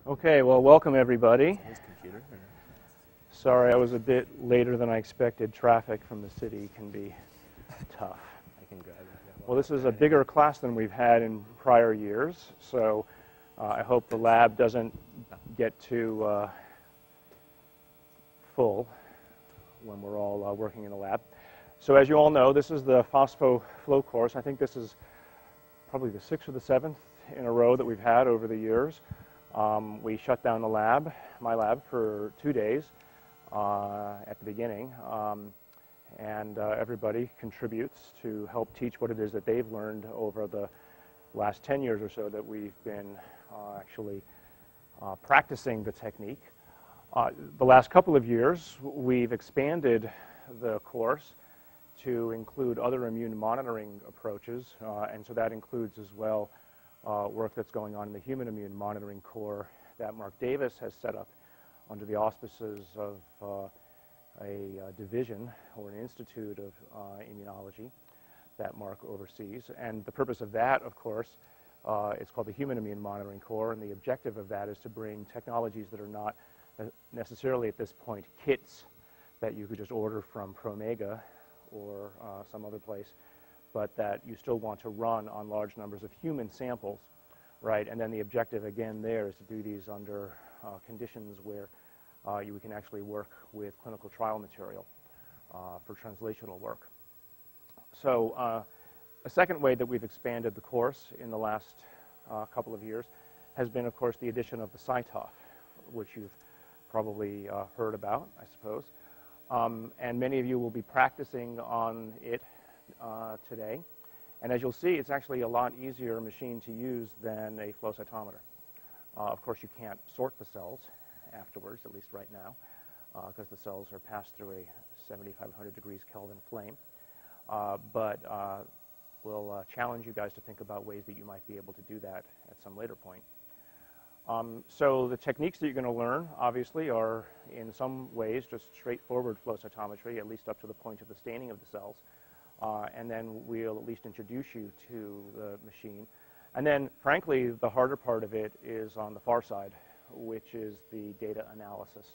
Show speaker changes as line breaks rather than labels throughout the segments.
Okay, well, welcome everybody.
His computer.
Sorry, I was a bit later than I expected. Traffic from the city can be tough.
I can grab it.
Well, this is a bigger class than we've had in prior years, so I hope the lab doesn't get too full when we're all working in the lab. So as you all know, this is the Phospho Flow course. I think this is probably the 6th or the 7th in a row that we've had over the years. We shut down the lab, my lab, for 2 days at the beginning, and everybody contributes to help teach what it is that they've learned over the last 10 years or so that we've been actually practicing the technique. The last couple of years, we've expanded the course to include other immune monitoring approaches, and so that includes as well work that's going on in the human immune monitoring core that Mark Davis has set up under the auspices of a division or an institute of immunology that Mark oversees. And the purpose of that, of course, it's called the Human Immune Monitoring Core, and the objective of that is to bring technologies that are not necessarily at this point kits that you could just order from Promega or some other place, but that you still want to run on large numbers of human samples, right? And then the objective, again, there is to do these under conditions where you can actually work with clinical trial material for translational work. So a second way that we've expanded the course in the last couple of years has been, of course, the addition of the CyTOF, which you've probably heard about, I suppose. And many of you will be practicing on it today. And as you'll see, it's actually a lot easier machine to use than a flow cytometer. Of course, you can't sort the cells afterwards, at least right now, because the cells are passed through a 7,500 degrees Kelvin flame. But we'll challenge you guys to think about ways that you might be able to do that at some later point. So the techniques that you're going to learn, obviously, are in some ways just straightforward flow cytometry, at least up to the point of the staining of the cells. And then we'll at least introduce you to the machine. And then, frankly, the harder part of it is on the far side, which is the data analysis,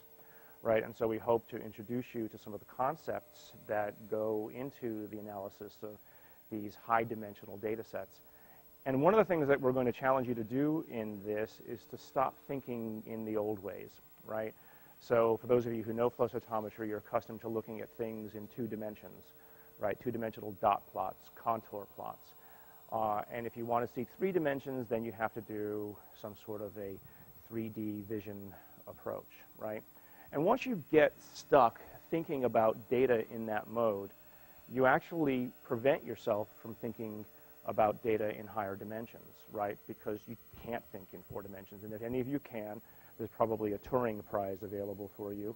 right? And so we hope to introduce you to some of the concepts that go into the analysis of these high-dimensional data sets. And one of the things that we're going to challenge you to do in this is to stop thinking in the old ways, right? So for those of you who know flow cytometry, you're accustomed to looking at things in 2 dimensions, right? 2-dimensional dot plots, contour plots. And if you want to see 3 dimensions, then you have to do some sort of a 3D vision approach, right? And once you get stuck thinking about data in that mode, you actually prevent yourself from thinking about data in higher dimensions, right? Because you can't think in 4 dimensions. And if any of you can, there's probably a Turing Prize available for you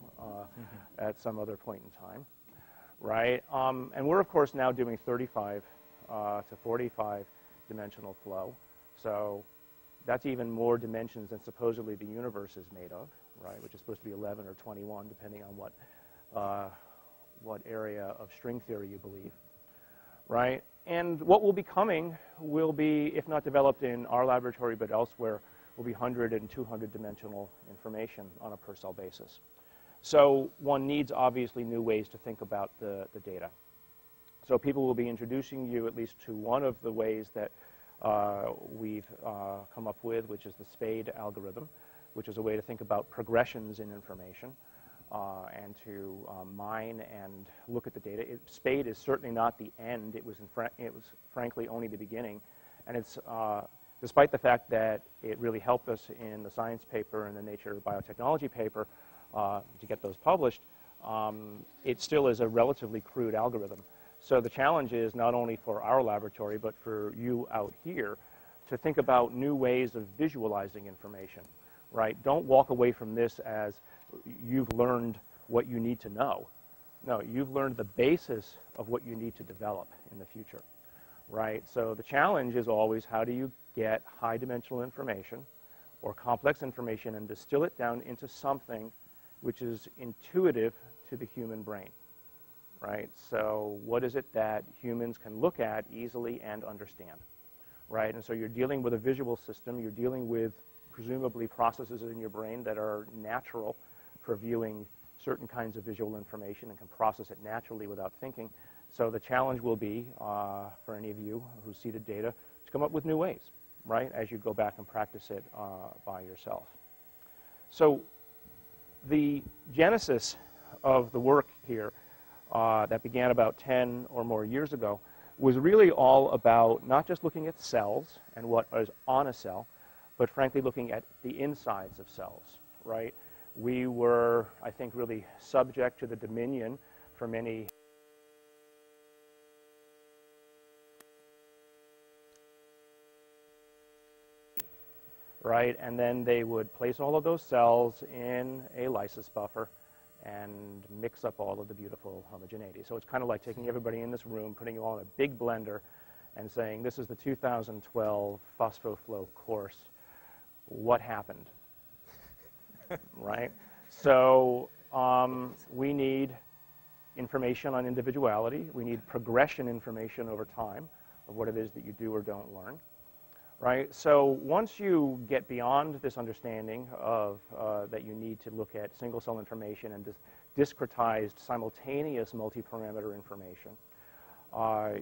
at some other point in time, right? And we're, of course, now doing 35 to 45 dimensional flow. So that's even more dimensions than supposedly the universe is made of, right? Which is supposed to be 11 or 21, depending on what area of string theory you believe, right? And what will be coming will be, if not developed in our laboratory but elsewhere, will be 100 and 200 dimensional information on a per cell basis. So one needs, obviously, new ways to think about the data. So people will be introducing you at least to one of the ways that we've come up with, which is the SPADE algorithm, which is a way to think about progressions in information and to mine and look at the data. SPADE is certainly not the end. It was frankly only the beginning. And it's, despite the fact that it really helped us in the science paper and the Nature Biotechnology paper to get those published, it still is a relatively crude algorithm. So the challenge is not only for our laboratory, but for you out here to think about new ways of visualizing information, right? Don't walk away from this as you've learned what you need to know. No, you've learned the basis of what you need to develop in the future, right? So the challenge is always, how do you get high-dimensional information or complex information and distill it down into something which is intuitive to the human brain, right? So what is it that humans can look at easily and understand, right? And so you're dealing with a visual system. You're dealing with presumably processes in your brain that are natural for viewing certain kinds of visual information and can process it naturally without thinking. So the challenge will be, for any of you who see the data, to come up with new ways, right, as you go back and practice it by yourself. So the genesis of the work here that began about 10 or more years ago was really all about not just looking at cells and what is on a cell, but frankly looking at the insides of cells, right? We were, I think, really subject to the dominion for many right? And then they would place all of those cells in a lysis buffer and mix up all of the beautiful homogeneity. So it's kind of like taking everybody in this room, putting you all in a big blender, and saying, this is the 2012 PhosphoFlow course. What happened? Right? So we need information on individuality. We need progression information over time of what it is that you do or don't learn. Right? So once you get beyond this understanding of that you need to look at single-cell information and discretized simultaneous multi-parameter information,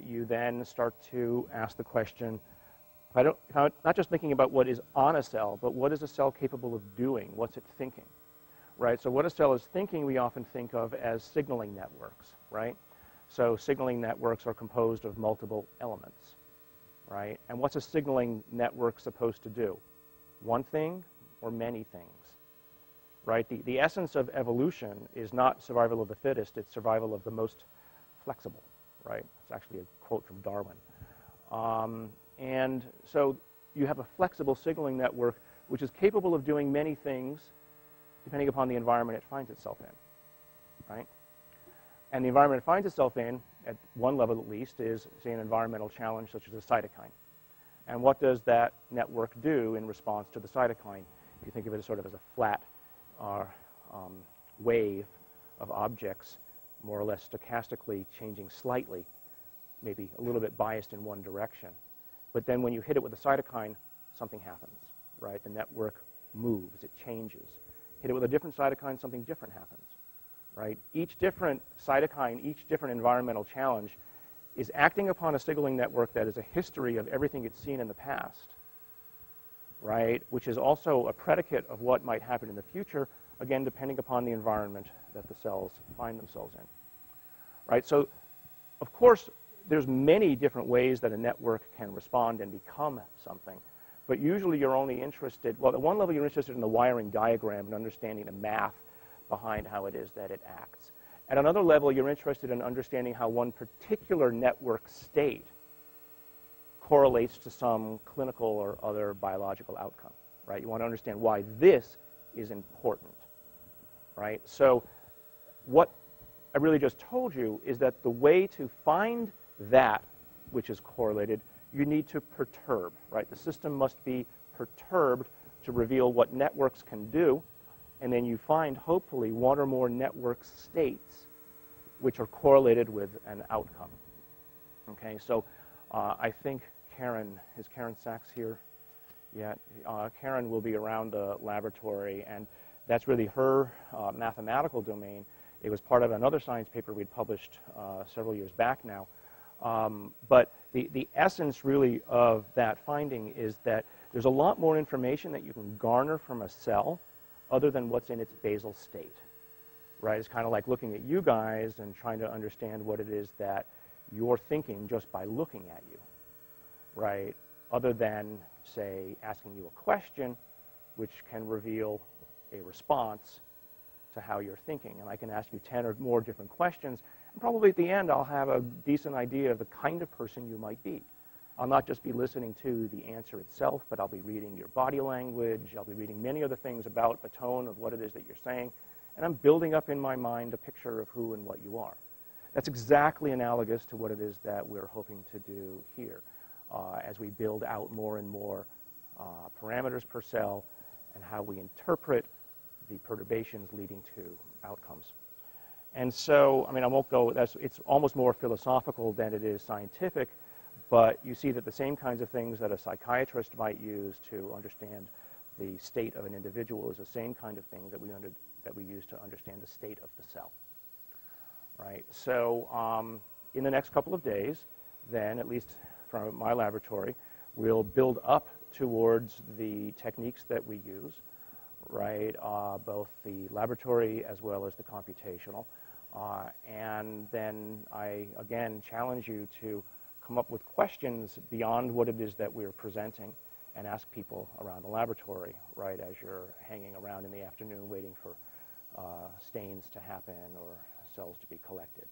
you then start to ask the question, not just thinking about what is on a cell, but what is a cell capable of doing? What's it thinking? Right? So what a cell is thinking we often think of as signaling networks, right? So signaling networks are composed of multiple elements. Right? And what's a signaling network supposed to do? One thing or many things? Right? The essence of evolution is not survival of the fittest, it's survival of the most flexible. Right? It's actually a quote from Darwin. And so you have a flexible signaling network which is capable of doing many things depending upon the environment it finds itself in. Right? And the environment it finds itself in, at one level at least, is, say, an environmental challenge such as a cytokine. And what does that network do in response to the cytokine? If you think of it as sort of as a flat wave of objects, more or less stochastically changing slightly, maybe a little bit biased in one direction. But then when you hit it with a cytokine, something happens, right? The network moves, it changes. Hit it with a different cytokine, something different happens. Right? Each different cytokine, each different environmental challenge is acting upon a signaling network that is a history of everything it's seen in the past, right? Which is also a predicate of what might happen in the future, again, depending upon the environment that the cells find themselves in, right? So, of course, there's many different ways that a network can respond and become something, but usually you're only interested, well, at one level you're interested in the wiring diagram and understanding the math behind how it is that it acts. At another level, you're interested in understanding how one particular network state correlates to some clinical or other biological outcome, right? You want to understand why this is important, right? So what I really just told you is that the way to find that which is correlated, you need to perturb, right? The system must be perturbed to reveal what networks can do, and then you find, hopefully, one or more network states which are correlated with an outcome. Okay, so I think is Karen Sachs here yet? Karen will be around the laboratory, and that's really her mathematical domain. It was part of another science paper we'd published several years back now. But the essence, really, of that finding is that there's a lot more information that you can garner from a cell other than what's in its basal state, right? It's kind of like looking at you guys and trying to understand what it is that you're thinking just by looking at you, right? Other than, say, asking you a question, which can reveal a response to how you're thinking. And I can ask you 10 or more different questions, and probably at the end I'll have a decent idea of the kind of person you might be. I'll not just be listening to the answer itself, but I'll be reading your body language. I'll be reading many other things about the tone of what it is that you're saying. And I'm building up in my mind a picture of who and what you are. That's exactly analogous to what it is that we're hoping to do here as we build out more and more parameters per cell and how we interpret the perturbations leading to outcomes. And so, I mean, I won't go, it's almost more philosophical than it is scientific, but you see that the same kinds of things that a psychiatrist might use to understand the state of an individual is the same kind of thing that we use to understand the state of the cell. Right? So in the next couple of days, then, at least from my laboratory, we'll build up towards the techniques that we use, right? Both the laboratory as well as the computational. And then I, again, challenge you to come up with questions beyond what it is that we're presenting and ask people around the laboratory, right, as you're hanging around in the afternoon waiting for stains to happen or cells to be collected,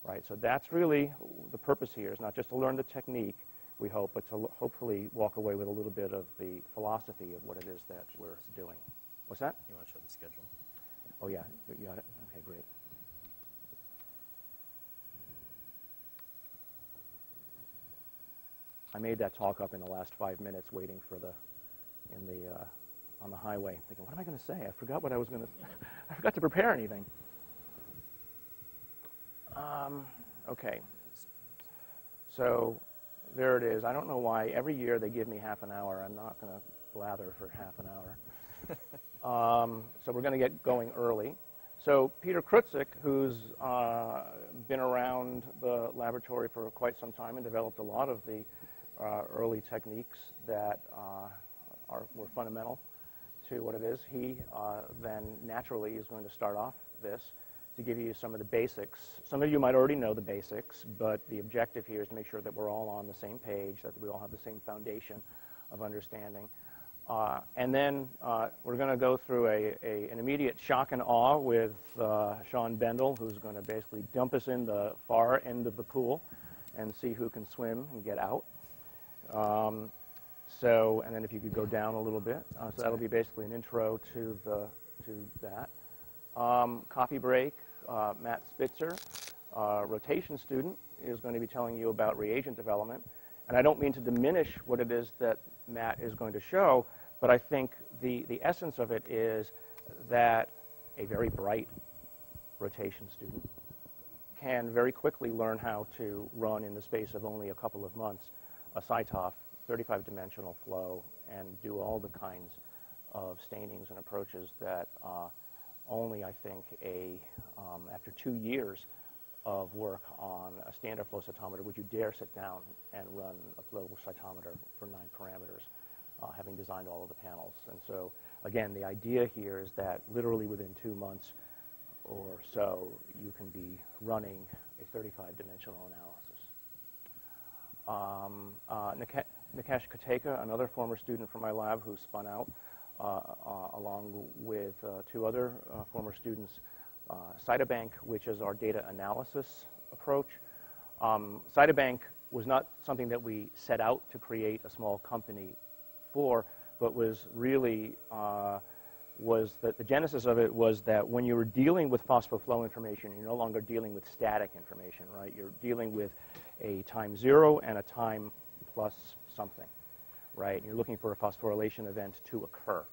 right? So that's really the purpose here, is not just to learn the technique, we hope, but to hopefully walk away with a little bit of the philosophy of what it is that we're doing. What's that?
You want to show the schedule?
Oh, yeah. You got it? Okay, great. I made that talk up in the last 5 minutes waiting for on the highway, thinking, what am I going to say? I forgot what I was going to I forgot to prepare anything. Okay. So there it is. I don't know why every year they give me half an hour. I'm not going to blather for half an hour. So we're going to get going early. So Peter Krutzik, who's been around the laboratory for quite some time and developed a lot of the early techniques that were fundamental to what it is, he then naturally is going to start off this to give you some of the basics. Some of you might already know the basics, but the objective here is to make sure that we're all on the same page, that we all have the same foundation of understanding. And then we're going to go through an immediate shock and awe with Sean Bendel, who's going to basically dump us in the far end of the pool and see who can swim and get out. And then if you could go down a little bit. So that'll be basically an intro to that. Coffee break, Matt Spitzer, rotation student, is going to be telling you about reagent development. And I don't mean to diminish what it is that Matt is going to show, but I think the essence of it is that a very bright rotation student can very quickly learn how to run in the space of only a couple of months a CyTOF 35-dimensional flow and do all the kinds of stainings and approaches that only, I think, after 2 years of work on a standard flow cytometer would you dare sit down and run a flow cytometer for 9 parameters, having designed all of the panels. And so, again, the idea here is that literally within 2 months or so, you can be running a 35-dimensional analysis. Nikesh Kateka, another former student from my lab who spun out, along with 2 other former students, Cytobank, which is our data analysis approach. Cytobank was not something that we set out to create a small company for, but was really, the genesis of it was that when you were dealing with phosphoflow information, you're no longer dealing with static information, right? You're dealing with a time 0 and a time plus something, right? And you're looking for a phosphorylation event to occur.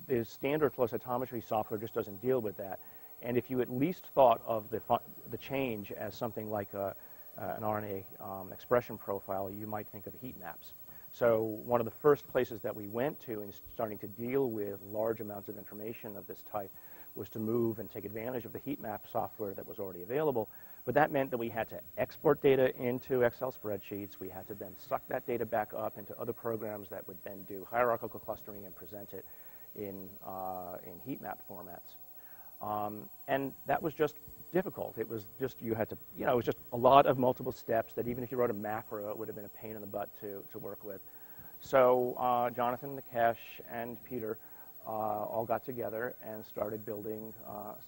The standard flow cytometry software just doesn't deal with that. And if you at least thought of the change as something like an RNA expression profile, you might think of heat maps. So one of the first places that we went to in starting to deal with large amounts of information of this type was to move and take advantage of the heat map software that was already available. But that meant that we had to export data into Excel spreadsheets. We had to then suck that data back up into other programs that would then do hierarchical clustering and present it in heat map formats. And that was just difficult. It was just, you had to, it was just a lot of multiple steps that even if you wrote a macro, it would have been a pain in the butt to work with. So Jonathan, Nikesh, and Peter all got together and started building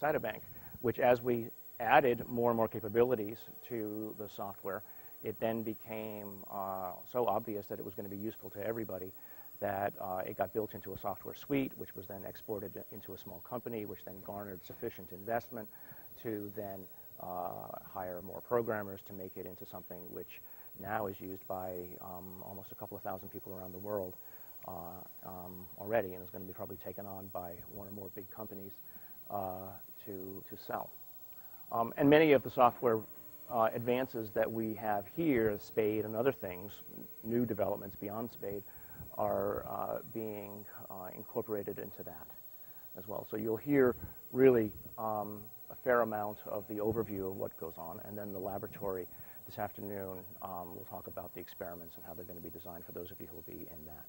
Cytobank, which as we added more and more capabilities to the software, it then became so obvious that it was going to be useful to everybody that it got built into a software suite, which was then exported into a small company, which then garnered sufficient investment to then hire more programmers to make it into something which now is used by almost a couple of thousand people around the world already, and is going to be probably taken on by one or more big companies to sell. And many of the software advances that we have here, Spade and other things, new developments beyond Spade, are being incorporated into that as well. So you'll hear really a fair amount of the overview of what goes on, and then the laboratory this afternoon we'll talk about the experiments and how they're going to be designed for those of you who will be in that.